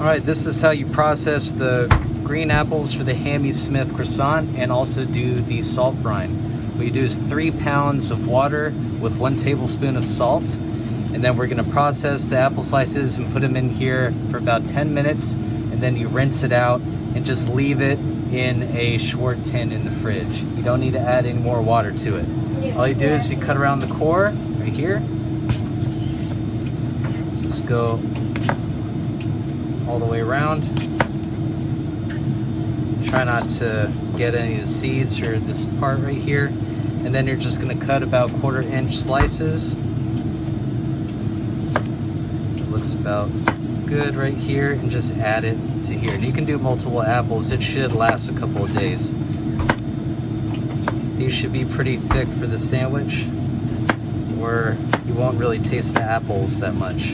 Alright, this is how you process the green apples for the Hammy Smith croissant and also do the salt brine. What you do is 3 pounds of water with 1 tablespoon of salt, and then we're going to process the apple slices and put them in here for about 10 minutes, and then you rinse it out and just leave it in a short tin in the fridge. You don't need to add any more water to it. All you do is you cut around the core right here. Just go all the way around. Try not to get any of the seeds or this part right here. And then you're just going to cut about 1/4 inch slices. It looks about good right here, and just add it to here. And you can do multiple apples. It should last a couple of days. These should be pretty thick for the sandwich, or you won't really taste the apples that much.